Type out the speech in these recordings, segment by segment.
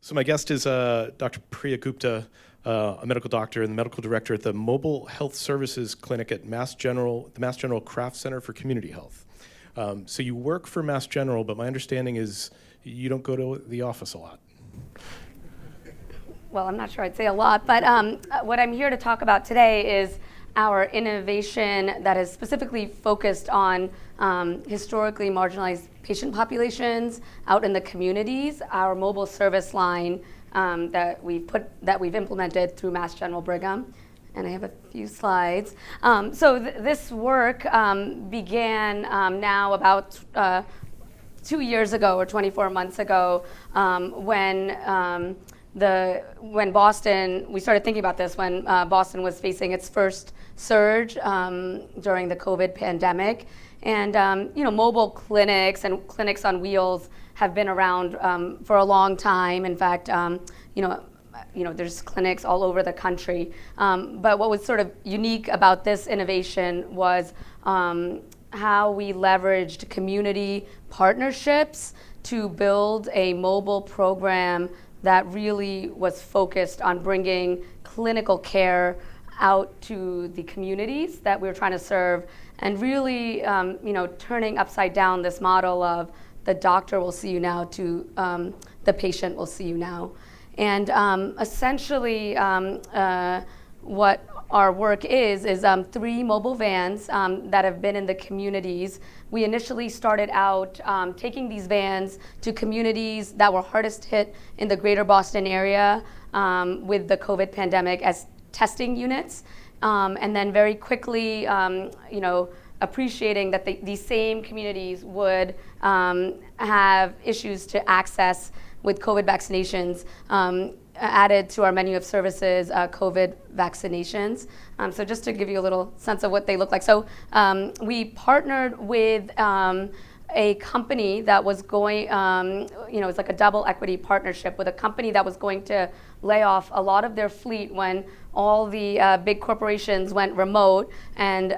So my guest is Dr. Priya Gupta, a medical doctor and the medical director at the Mobile Health Services Clinic at the Mass General Kraft Center for Community Health. So you work for Mass General, but my understanding is you don't go to the office a lot. Well, I'm not sure I'd say a lot, but what I'm here to talk about today is our innovation that is specifically focused on historically marginalized patient populations out in the communities, our mobile service line that we've implemented through Mass General Brigham. And I have a few slides. This work began now about 2 years ago or 24 months ago when Boston, we started thinking about this when Boston was facing its first surge during the COVID pandemic. And mobile clinics and clinics on wheels have been around for a long time. In fact, there's clinics all over the country. But what was sort of unique about this innovation was how we leveraged community partnerships to build a mobile program that really was focused on bringing clinical care out to the communities that we were trying to serve, and really, turning upside down this model of the doctor will see you now to the patient will see you now. And essentially, what our work is 3 mobile vans that have been in the communities. We initially started out taking these vans to communities that were hardest hit in the greater Boston area with the COVID pandemic as testing units, and then very quickly, appreciating that these same communities would have issues to access with COVID vaccinations, added to our menu of services, COVID vaccinations. So just to give you a little sense of what they look like. So we partnered with a company that was going, it's like a double equity partnership with a company that was going to lay off a lot of their fleet when all the big corporations went remote, and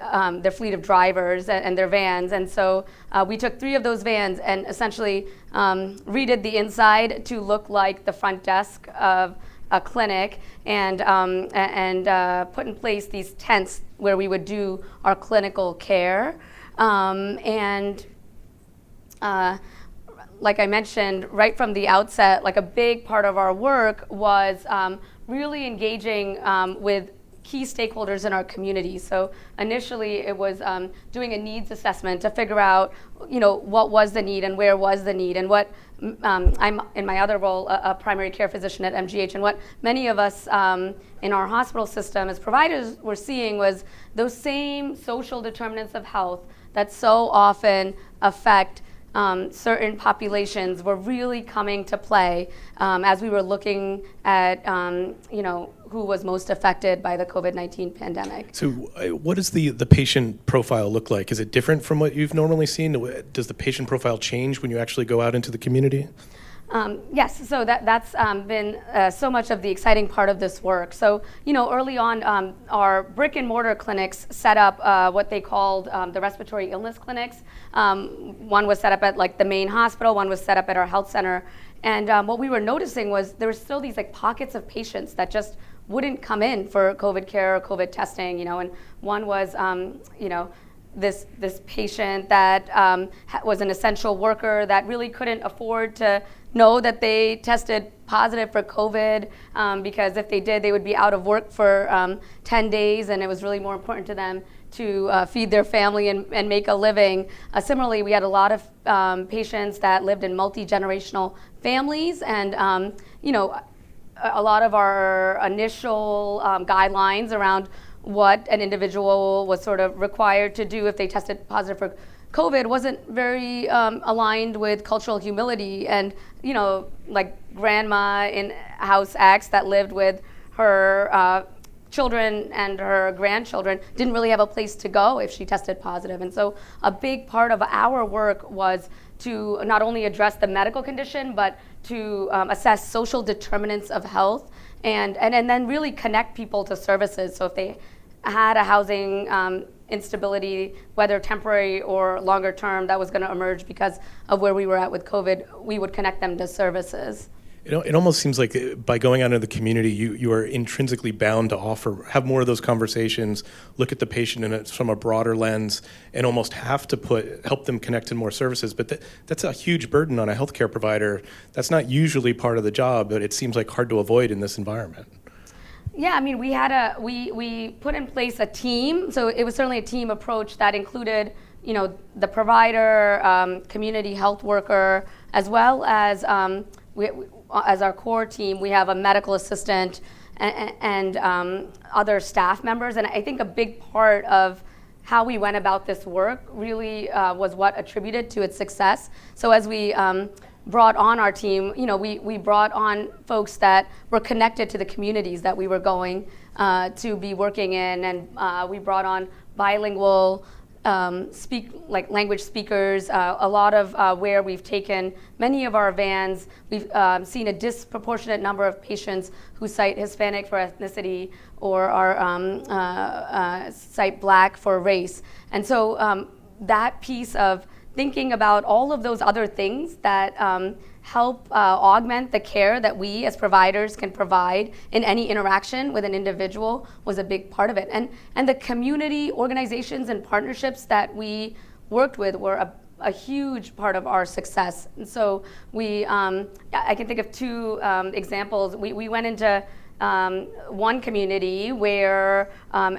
their fleet of drivers and their vans. And so we took 3 of those vans and essentially redid the inside to look like the front desk of a clinic, and put in place these tents where we would do our clinical care. Like I mentioned, right from the outset, like a big part of our work was really engaging with key stakeholders in our community. So initially it was doing a needs assessment to figure out, what was the need and where was the need, and what I'm in my other role a primary care physician at MGH, and what many of us in our hospital system as providers were seeing was those same social determinants of health that so often affect certain populations were really coming to play as we were looking at who was most affected by the COVID-19 pandemic. So what does the patient profile look like? Is it different from what you've normally seen? Does the patient profile change when you actually go out into the community? Yes, so that's been so much of the exciting part of this work. So, early on, our brick and mortar clinics set up what they called the respiratory illness clinics. One was set up at the main hospital, one was set up at our health center. And what we were noticing was there were still these pockets of patients that just wouldn't come in for COVID care or COVID testing, and one was, this patient that was an essential worker that really couldn't afford to know that they tested positive for COVID, because if they did, they would be out of work for 10 days, and it was really more important to them to feed their family and make a living. Similarly, we had a lot of patients that lived in multi-generational families, and a lot of our initial guidelines around what an individual was sort of required to do if they tested positive for COVID wasn't very aligned with cultural humility. And, grandma in house X that lived with her children and her grandchildren didn't really have a place to go if she tested positive. And so a big part of our work was to not only address the medical condition, but to assess social determinants of health and then really connect people to services. So if they had a housing instability, whether temporary or longer term, that was going to emerge because of where we were at with COVID, we would connect them to services. It almost seems like by going out into the community, you are intrinsically bound to have more of those conversations, look at the patient from a broader lens, and almost have to help them connect to more services. But that's a huge burden on a healthcare provider. That's not usually part of the job, but it seems like hard to avoid in this environment. Yeah, I mean, we put in place a team. So it was certainly a team approach that included, the provider, community health worker, as well as as our core team, we have a medical assistant and other staff members. And I think a big part of how we went about this work really was what attributed to its success. So as we brought on our team, we brought on folks that were connected to the communities that we were going to be working in, and we brought on bilingual language speakers. A lot of where we've taken many of our vans, we've seen a disproportionate number of patients who cite Hispanic for ethnicity or cite Black for race. And so that piece of thinking about all of those other things that help augment the care that we as providers can provide in any interaction with an individual was a big part of it. And the community organizations and partnerships that we worked with were a huge part of our success. And so I can think of two examples. We went into one community where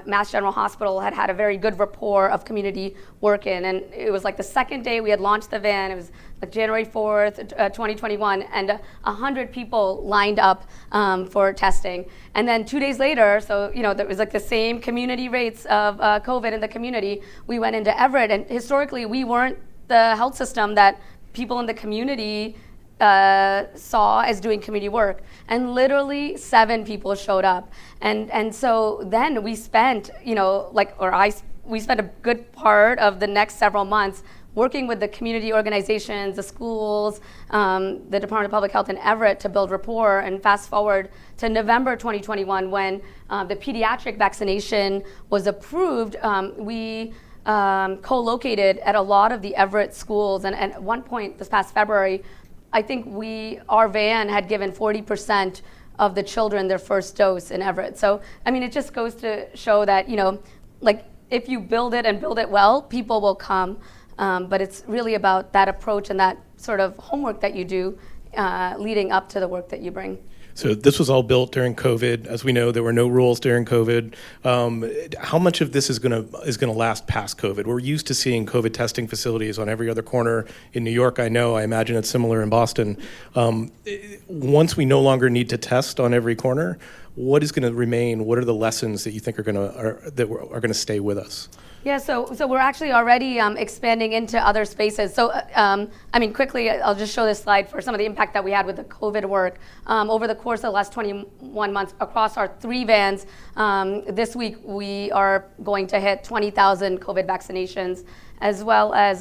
Mass General Hospital had a very good rapport of community work in, and it was like the second day we had launched the van. It was like January 4th, 2021, and 100 people lined up for testing. And then 2 days later, so there was like the same community rates of COVID in the community. We went into Everett, and historically we weren't the health system that people in the community saw as doing community work, and literally 7 people showed up, and so then we spent, we spent a good part of the next several months working with the community organizations, the schools, the Department of Public Health in Everett to build rapport. And fast forward to November 2021, when the pediatric vaccination was approved, we co-located at a lot of the Everett schools, and at one point this past February, I think our van had given 40% of the children their first dose in Everett. So, I mean, it just goes to show that, if you build it and build it well, people will come. But it's really about that approach and that sort of homework that you do leading up to the work that you bring. So this was all built during COVID. As we know, there were no rules during COVID. How much of this is going to last past COVID? We're used to seeing COVID testing facilities on every other corner in New York. I imagine it's similar in Boston. Once we no longer need to test on every corner, what is going to remain? What are the lessons that you think are going to stay with us? Yeah, so we're actually already expanding into other spaces. So, quickly, I'll just show this slide for some of the impact that we had with the COVID work. Over the course of the last 21 months, across our 3 vans, this week we are going to hit 20,000 COVID vaccinations, as well as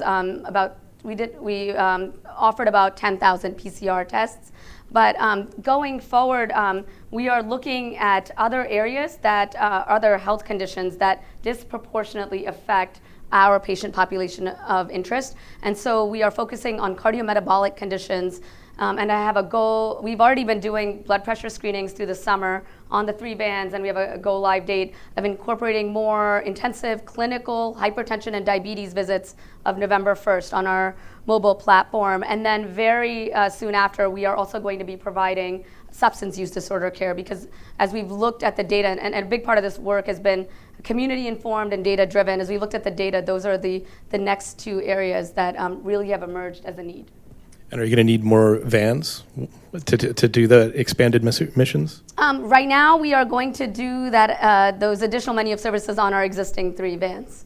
we offered about 10,000 PCR tests. But going forward, we are looking at other areas other health conditions that disproportionately affect our patient population of interest. And so we are focusing on cardiometabolic conditions. And I have a goal. We've already been doing blood pressure screenings through the summer on the 3 vans, and we have a go live date of incorporating more intensive clinical hypertension and diabetes visits of November 1st on our mobile platform. And then very soon after, we are also going to be providing substance use disorder care, because as we've looked at the data, and a big part of this work has been community informed and data driven. As we looked at the data, those are the next 2 areas that really have emerged as a need. And are you going to need more vans to do the expanded missions? Right now, we are going to do those additional menu of services on our existing 3 vans.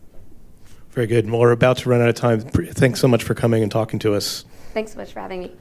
Very good. Well, we're about to run out of time. Thanks so much for coming and talking to us. Thanks so much for having me.